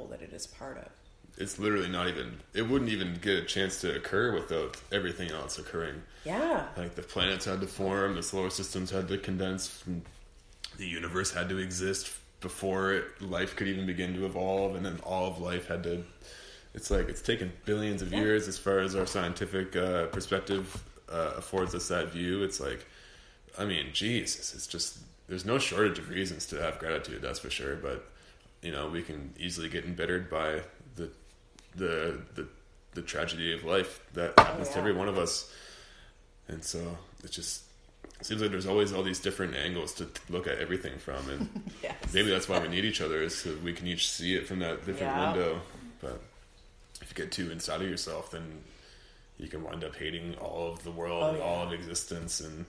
that it is part of. It's literally not even, it wouldn't even get a chance to occur without everything else occurring. Yeah. Like the planets had to form, the solar systems had to condense, the universe had to exist before life could even begin to evolve, and then all of life had to, it's like, it's taken billions of years as far as our scientific perspective affords us that view. It's like, I mean, Jesus, it's just, there's no shortage of reasons to have gratitude, that's for sure, but, you know, we can easily get embittered by the tragedy of life that happens to every one of us. And so it just seems like there's always all these different angles to look at everything from, and maybe that's why we need each other, is so we can each see it from that different window. But if you get too inside of yourself, then you can wind up hating all of the world and all of existence. And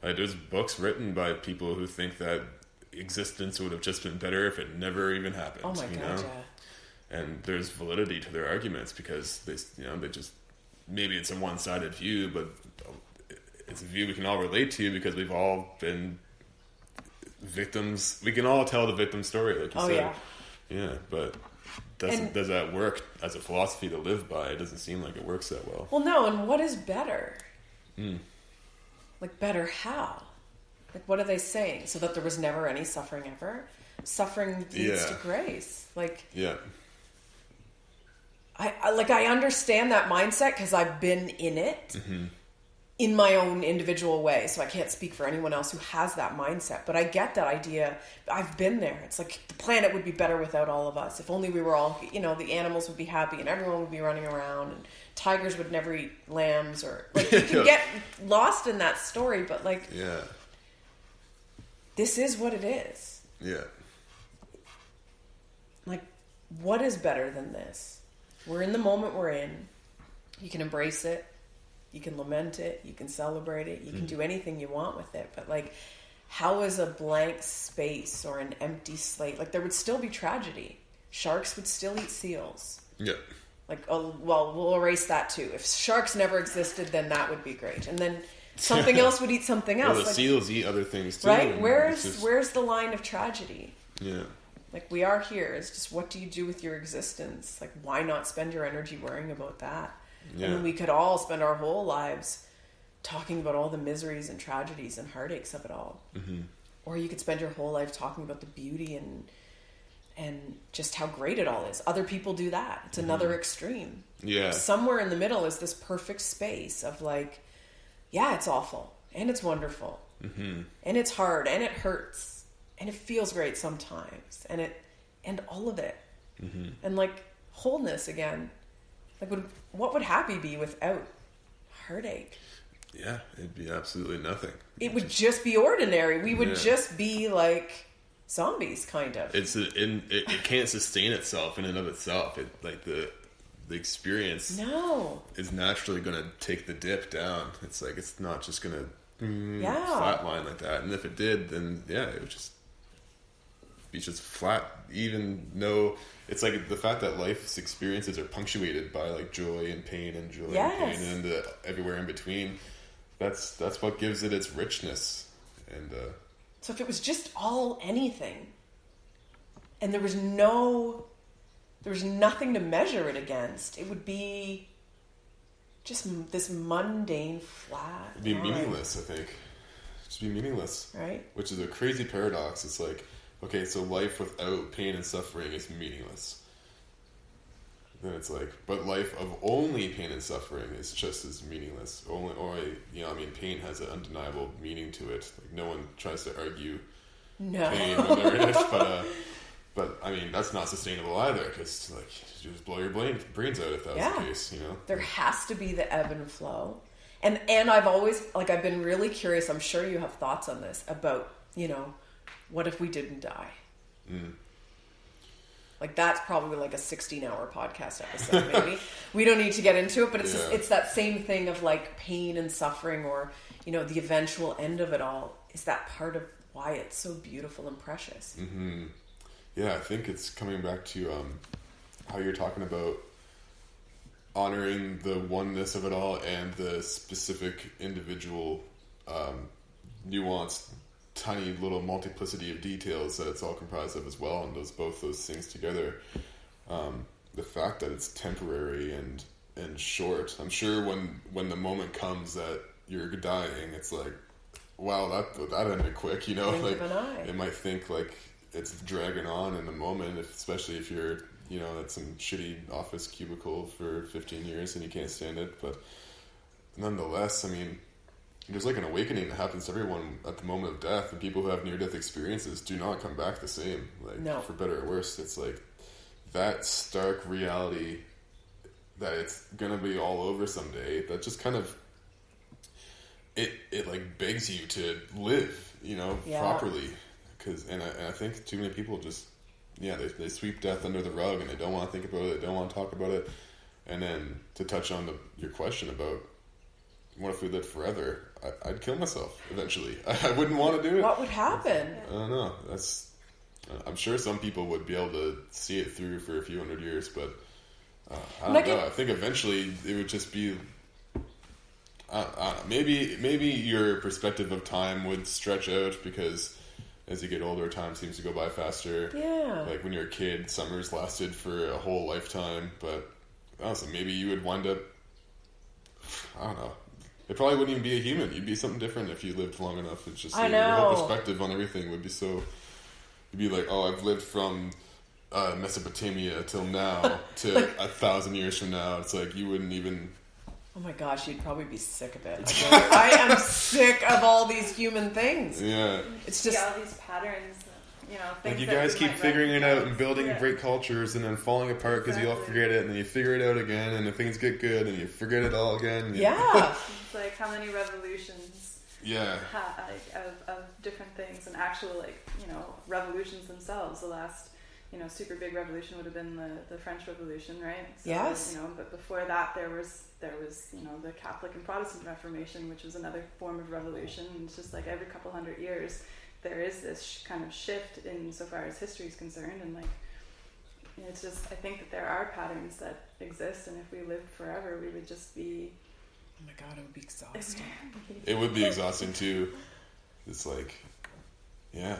there's books written by people who think that existence would have just been better if it never even happened. Oh my God, And there's validity to their arguments, because they just, maybe it's a one-sided view, but it's a view we can all relate to because we've all been victims. We can all tell the victim story, like you said. Yeah, but does that work as a philosophy to live by? It doesn't seem like it works that well. Well, no, and what is better? Like, better how? Like, what are they saying? So that there was never any suffering ever? Suffering leads to grace. Like, I understand that mindset because I've been in it in my own individual way. So I can't speak for anyone else who has that mindset. But I get that idea. I've been there. It's like the planet would be better without all of us. If only we were all, the animals would be happy and everyone would be running around and tigers would never eat lambs, or like you can get lost in that story. But like, this is what it is. Yeah. Like, what is better than this? We're in the moment we're in. You can embrace it. You can lament it. You can celebrate it. You can do anything you want with it. But like, how is a blank space or an empty slate? Like, there would still be tragedy. Sharks would still eat seals. Yeah. Like, oh, well, we'll erase that too. If sharks never existed, then that would be great. And then something else would eat something else. Well, the seals eat other things too. Right? Where's the line of tragedy? Yeah. Like, we are here. It's just, what do you do with your existence? Like, why not spend your energy worrying about that? Yeah. And then we could all spend our whole lives talking about all the miseries and tragedies and heartaches of it all. Or you could spend your whole life talking about the beauty and just how great it all is. Other people do that. It's another extreme. Yeah. Somewhere in the middle is this perfect space of like, yeah, it's awful and it's wonderful and it's hard and it hurts. And it feels great sometimes, and all of it, and like wholeness again. Like, what would happy be without heartache? Yeah, it'd be absolutely nothing. It would just be ordinary. We would just be like zombies, kind of. It can't sustain itself in and of itself. The experience is naturally going to take the dip down. It's like, it's not just going to flatline like that. And if it did, then it would just be just flat. Even though it's like the fact that life's experiences are punctuated by like joy and pain and joy and pain and everywhere in between. That's what gives it its richness. And so if it was just all anything, and there was nothing to measure it against, it would be just this mundane flat. It'd be meaningless, I think. Just be meaningless, right? Which is a crazy paradox. It's like, okay, so life without pain and suffering is meaningless. Then it's like, but life of only pain and suffering is just as meaningless. Pain has an undeniable meaning to it. Like, no one tries to argue pain when they're in it, but I mean, that's not sustainable either, because like, you just blow your brains out if that was the case, There has to be the ebb and flow. And I've always, like, I've been really curious, I'm sure you have thoughts on this, about, what if we didn't die? Like, that's probably like a 16-hour podcast episode, maybe. We don't need to get into it, but it's just, it's that same thing of like pain and suffering, or, the eventual end of it all. Is that part of why it's so beautiful and precious? Yeah, I think it's coming back to how you're talking about honoring the oneness of it all and the specific individual nuanced tiny little multiplicity of details that it's all comprised of as well, and both those things together the fact that it's temporary and short. I'm sure when the moment comes that you're dying, it's like, wow, that ended quick, you know. Like it might think like it's dragging on in the moment, especially if you're, you know, at some shitty office cubicle for 15 years and you can't stand it. But nonetheless, I mean, there's like an awakening that happens to everyone at the moment of death, and people who have near-death experiences do not come back the same. Like, no. For better or worse, it's like that stark reality that it's gonna be all over someday. That just kind of it like begs you to live, you know, properly. And I think too many people just they sweep death under the rug and they don't want to think about it. They don't want to talk about it. And then to touch on your question about what if we lived forever, I'd kill myself eventually. I wouldn't want to do it. What would happen? I don't know. I'm sure some people would be able to see it through for a few hundred years, but I don't know. I think eventually it would just be. Maybe your perspective of time would stretch out because as you get older, time seems to go by faster. Yeah. Like when you're a kid, summers lasted for a whole lifetime, but honestly, maybe you would wind up. I don't know. It probably wouldn't even be a human. You'd be something different if you lived long enough. It's just your whole perspective on everything would be so. You'd be like, oh, I've lived from Mesopotamia till now to 1,000 years from now. It's like you wouldn't even. Oh my gosh, you'd probably be sick of it. I am sick of all these human things. Yeah, it's just all these patterns. You know, things like you guys keep figuring it out and building great cultures and then falling apart because you all forget it and then you figure it out again and then things get good and you forget it all again. Yeah. It's like how many revolutions of different things and actual revolutions themselves. The last super big revolution would have been the French Revolution, right? So, yes. But before that there was the Catholic and Protestant Reformation, which was another form of revolution. And it's just like every couple hundred years there is this kind of shift in so far as history is concerned, and it's just, I think that there are patterns that exist, and if we lived forever, we would just be. Oh my god, it would be exhausting. It would be exhausting too. It's like, yeah.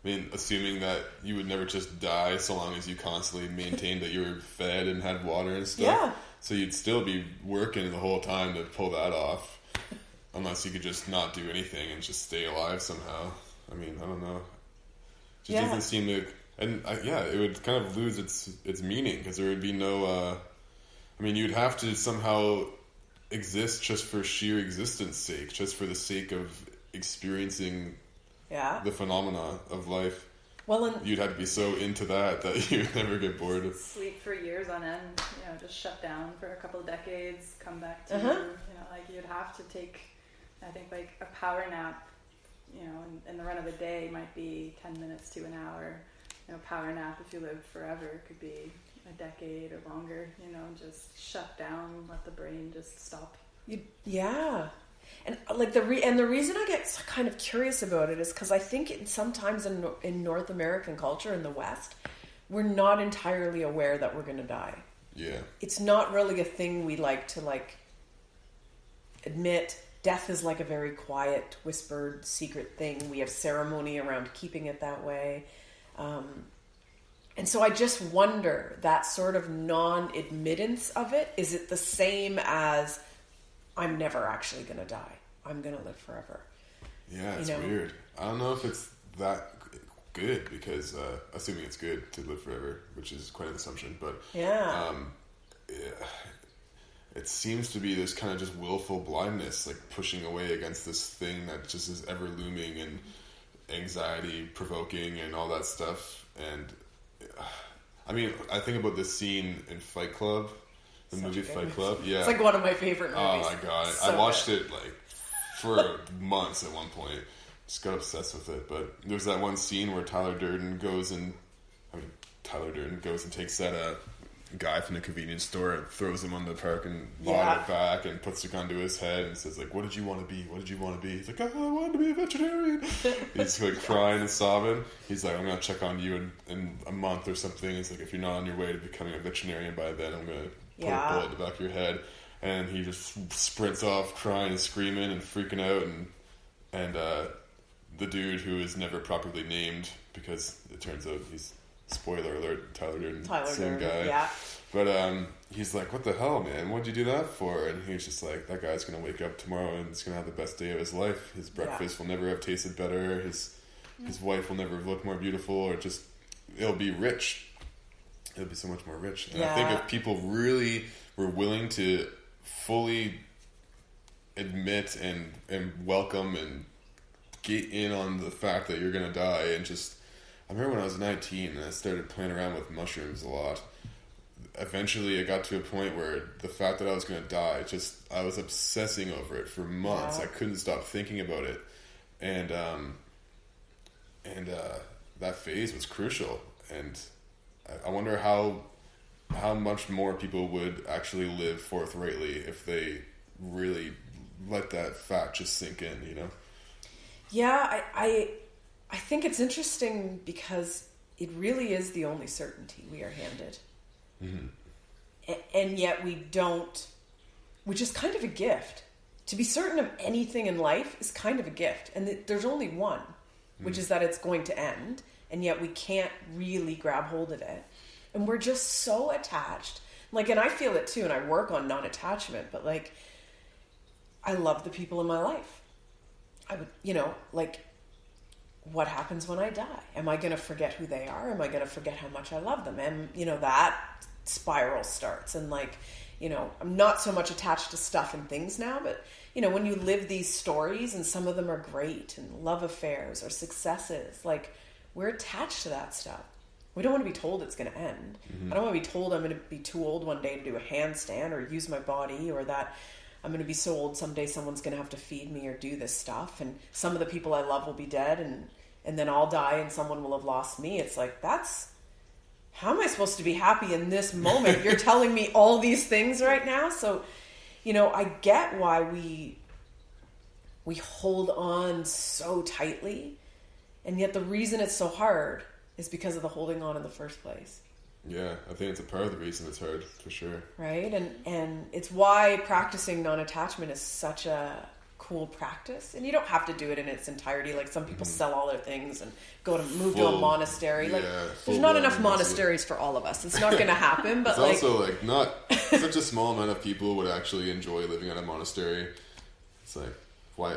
I mean, assuming that you would never just die, so long as you constantly maintained that you were fed and had water and stuff. Yeah. So you'd still be working the whole time to pull that off, unless you could just not do anything and just stay alive somehow. I mean, I don't know. It just doesn't seem to... And, it would kind of lose its meaning, because there would be no... I mean, you'd have to somehow exist just for sheer existence sake, just for the sake of experiencing the phenomena of life. Well, and you'd have to be so into that you'd never get bored. Sleep for years on end, just shut down for a couple of decades, come back to, you'd have to take, I think, like a power nap, in the run of a day might be 10 minutes to an hour. Power nap, if you lived forever, could be a decade or longer, just shut down, let the brain just stop. Yeah. And like the reason I get kind of curious about it is because I think sometimes in North American culture in the West, we're not entirely aware that we're going to die. Yeah. It's not really a thing we like to admit. Death is like a very quiet, whispered, secret thing. We have ceremony around keeping it that way. And so I just wonder, that sort of non-admittance of it, is it the same as I'm never actually going to die? I'm going to live forever. Yeah, it's weird. I don't know if it's that good, because assuming it's good to live forever, which is quite an assumption, but it seems to be this kind of just willful blindness, like pushing away against this thing that just is ever looming and anxiety provoking and all that stuff. And I mean, I think about this scene in Fight Club, the movie Fight Club. Yeah, it's like one of my favorite movies. Oh my god, I watched it for months at one point. Just got obsessed with it. But there's that one scene where Tyler Durden goes and takes that guy from the convenience store and throws him on the parking lot at back and puts a gun to his head and says, like, what did you want to be? What did you want to be? He's like, oh, I wanted to be a veterinarian. He's like crying and sobbing. He's like, I'm going to check on you in a month or something. He's like, if you're not on your way to becoming a veterinarian by then, I'm going to put a bullet in the back of your head. And he just sprints off crying and screaming and freaking out. And the dude, who is never properly named, because it turns out he's spoiler alert, Tyler Durden, same Durden, guy. yeah. But he's like, what the hell, man? What'd you do that for? And he's just like, that guy's going to wake up tomorrow and he's going to have the best day of his life. His breakfast will never have tasted better. His wife will never have looked more beautiful, or just, it'll be rich. It'll be so much more rich. And I think if people really were willing to fully admit and welcome and get in on the fact that you're going to die, and just, I remember when I was 19 and I started playing around with mushrooms a lot. Eventually it got to a point where the fact that I was going to die, I was obsessing over it for months. I couldn't stop thinking about it. And that phase was crucial. And I wonder how much more people would actually live forthrightly if they really let that fact just sink in, you know? Yeah, I think it's interesting because it really is the only certainty we are handed. Mm-hmm. And yet we don't, which is kind of a gift. To be certain of anything in life is kind of a gift. And there's only one, which is that it's going to end. And yet we can't really grab hold of it. And we're just so attached. Like, and I feel it too, and I work on non-attachment, but like, I love the people in my life. I would, like, what happens when I die? Am I going to forget who they are? Am I going to forget how much I love them? And, that spiral starts. And like, I'm not so much attached to stuff and things now, but, when you live these stories, and some of them are great, and love affairs or successes, like, we're attached to that stuff. We don't want to be told it's going to end. Mm-hmm. I don't want to be told I'm going to be too old one day to do a handstand or use my body, or that I'm going to be so old someday someone's going to have to feed me or do this stuff. And some of the people I love will be dead, and then I'll die and someone will have lost me. It's like, how am I supposed to be happy in this moment? You're telling me all these things right now. So, I get why we hold on so tightly. And yet the reason it's so hard is because of the holding on in the first place. Yeah, I think it's a part of the reason it's hard, for sure. Right? And it's why practicing non-attachment is such a cool practice. And you don't have to do it in its entirety. Like, some people sell all their things and move to a monastery. Like, there's not enough monasteries for all of us. It's not going to happen. But it's also like not such a small amount of people would actually enjoy living at a monastery. It's like, why?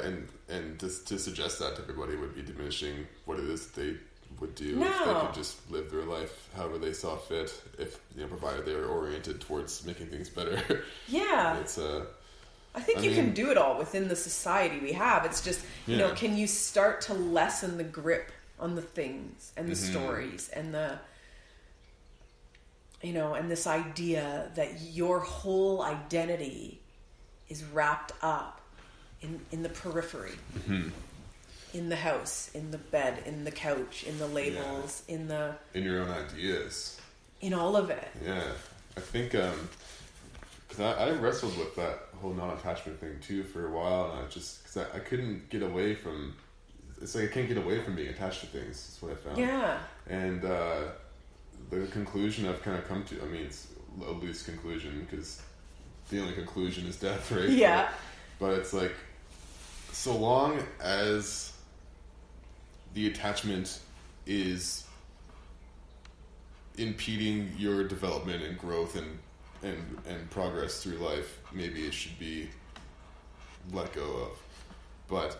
And to suggest that to everybody would be diminishing what it is that they would do if they could just live their life however they saw fit, if provided they were oriented towards making things better. Yeah, it's I think you can do it all within the society we have. It's just can you start to lessen the grip on the things and the stories and the and this idea that your whole identity is wrapped up in the periphery. Mm-hmm. In the house, in the bed, in the couch, in the labels, in your own ideas, in all of it. Yeah, I think because I wrestled with that whole non-attachment thing too for a while, and because I couldn't get away from. It's like I can't get away from being attached to things. That's what I found. Yeah. And the conclusion I've kind of come to. I mean, it's a loose conclusion because the only conclusion is death, right? Yeah. But it's like, so long as the attachment is impeding your development and growth and progress through life, maybe it should be let go of. But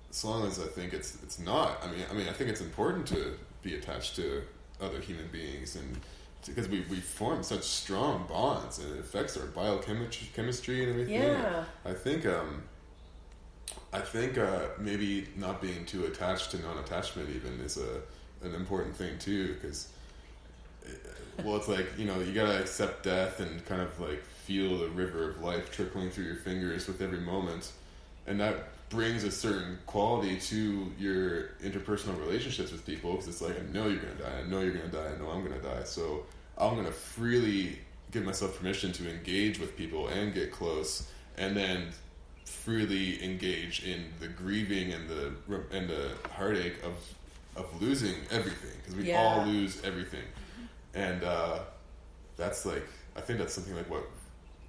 as long as I think it's not, I mean, I think it's important to be attached to other human beings, and because we form such strong bonds, and it affects our biochemistry and everything. Yeah. I think maybe not being too attached to non-attachment even is an important thing too, because it's like, you gotta accept death and kind of like feel the river of life trickling through your fingers with every moment, and that brings a certain quality to your interpersonal relationships with people, because it's like, I know you're gonna die, I know you're gonna die, I know I'm gonna die, so I'm gonna freely give myself permission to engage with people and get close, and then freely engage in the grieving and the heartache of losing everything, because we all lose everything. And that's like, I think that's something like what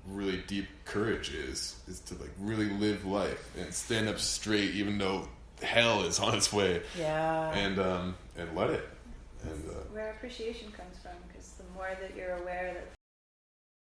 really deep courage is to like really live life and stand up straight even though hell is on its way. Yeah. And let it. And where appreciation comes from, because the more that you're aware that